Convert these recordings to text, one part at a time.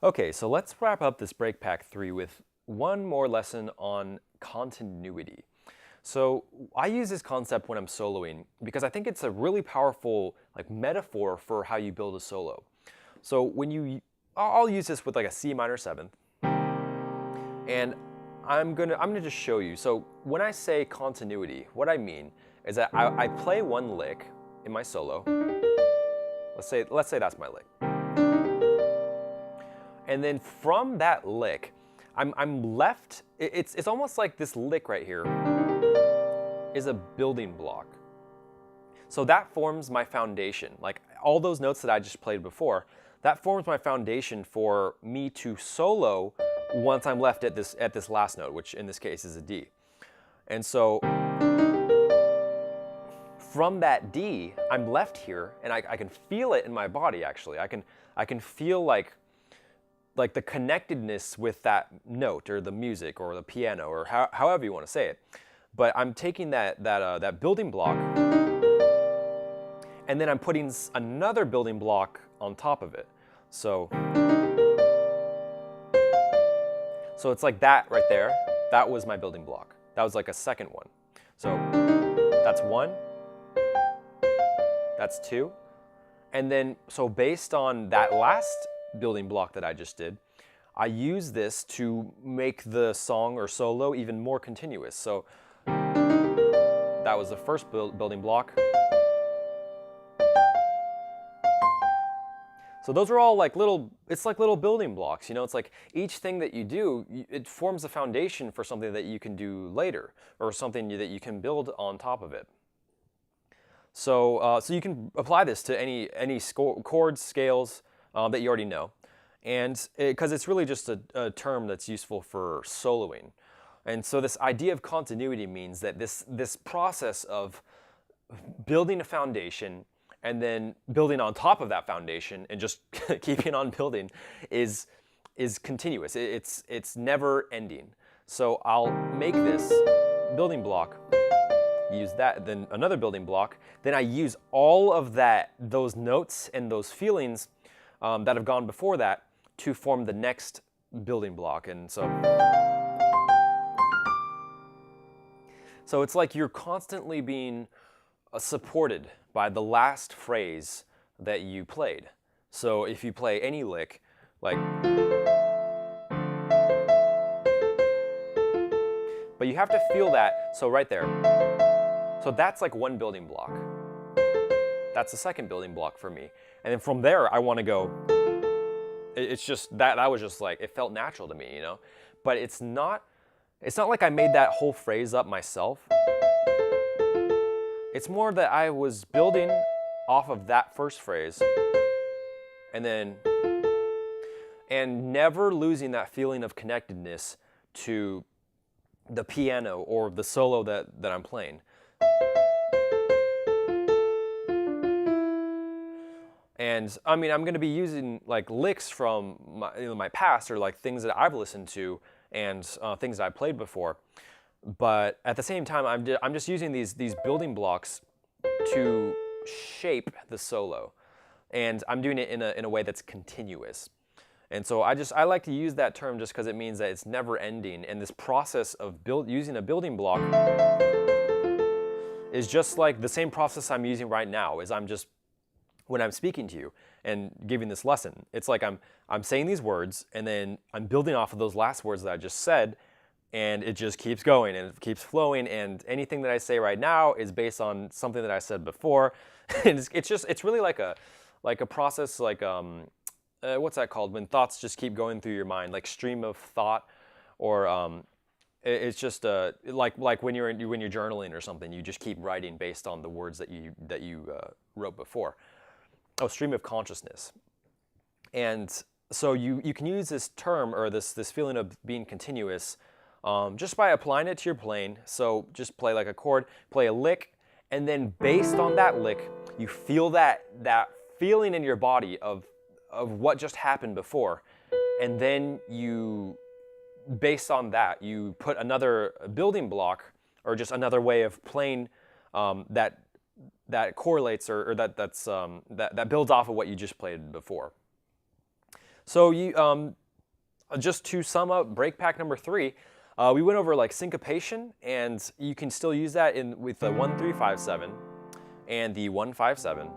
Okay, so let's wrap up this Break Pack 3 with one more lesson on continuity. So I use this concept when I'm soloing because I think it's a really powerful metaphor for how you build a solo. So I'll use this with like a C minor seventh, and I'm gonna just show you. So when I say continuity, what I mean is that I play one lick in my solo. Let's say that's my lick. And then from that lick, I'm left, it's almost like this lick right here is a building block. So that forms my foundation. Like all those notes that I just played before, that forms my foundation for me to solo once I'm left at this last note, which in this case is a D. And so from that D, I'm left here, and I can feel it in my body actually. I can feel like the connectedness with that note or the music or the piano or however you want to say it. But I'm taking that building block, and then I'm putting another building block on top of it. So it's like that right there. That was my building block. That was like a second one. So that's one, that's two. And then, so based on that last building block that I just did, I use this to make the song or solo even more continuous. So that was the first building block. So those are all it's like little building blocks, you know, it's like each thing that you do, it forms a foundation for something that you can do later, or something that you can build on top of it. So you can apply this to any chords, scales that you already know. And because it's really just a term that's useful for soloing. And so this idea of continuity means that this process of building a foundation and then building on top of that foundation and just keeping on building is continuous. It's never ending. So I'll make this building block, use that, then another building block, then I use all of those notes and those feelings that have gone before that to form the next building block. And so it's like you're constantly being supported by the last phrase that you played. So if you play any lick, like, but you have to feel that, so right there. So that's like one building block. That's the second building block for me. And then from there, I want to go, it's just, that was just like, it felt natural to me, you know? But it's not like I made that whole phrase up myself. It's more that I was building off of that first phrase and never losing that feeling of connectedness to the piano or the solo that I'm playing. And I mean, I'm going to be using like licks from my past, or like things that I've listened to and things that I played before. But at the same time, I'm just using these building blocks to shape the solo, and I'm doing it in a way that's continuous. And so I like to use that term just because it means that it's never ending. And this process of using a building block is just like the same process I'm using right now. When I'm speaking to you and giving this lesson, it's like I'm saying these words, and then I'm building off of those last words that I just said, and it just keeps going and it keeps flowing, and anything that I say right now is based on something that I said before. And it's really like a process, like what's that called, when thoughts just keep going through your mind, like stream of thought, or it's just like when you're journaling or something, you just keep writing based on the words that you wrote before. Oh, stream of consciousness. And so you can use this term, or this feeling of being continuous, just by applying it to your playing. So just play like a chord, play a lick, and then based on that lick, you feel that feeling in your body of what just happened before, and then based on that, you put another building block, or just another way of playing that correlates, or that builds off of what you just played before. So just to sum up break pack number 3, we went over like syncopation, and you can still use that with the 1-3-5-7 and the 1-5-7.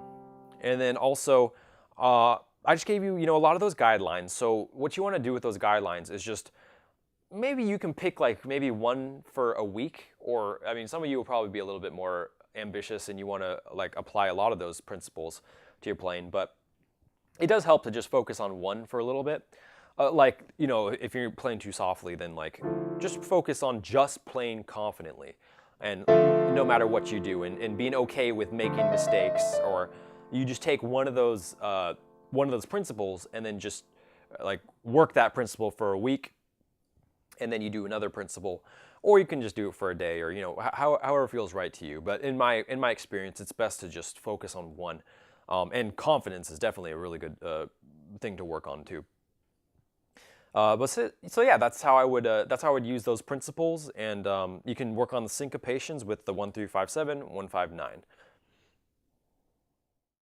And then also, I just gave you, a lot of those guidelines. So what you want to do with those guidelines is just, maybe you can pick like maybe one for a week, or I mean, some of you will probably be a little bit more ambitious and you want to like apply a lot of those principles to your playing, but it does help to just focus on one for a little bit. If you're playing too softly, then like just focus on just playing confidently, and no matter what you do, and being okay with making mistakes, or you just take one of those principles and then just like work that principle for a week, and then you do another principle, or you can just do it for a day, or however feels right to you. But in my experience, it's best to just focus on one, and confidence is definitely a really good thing to work on too. So yeah, that's how I would use those principles, and you can work on the syncopations with the 1-3-5-7, 1-5-9.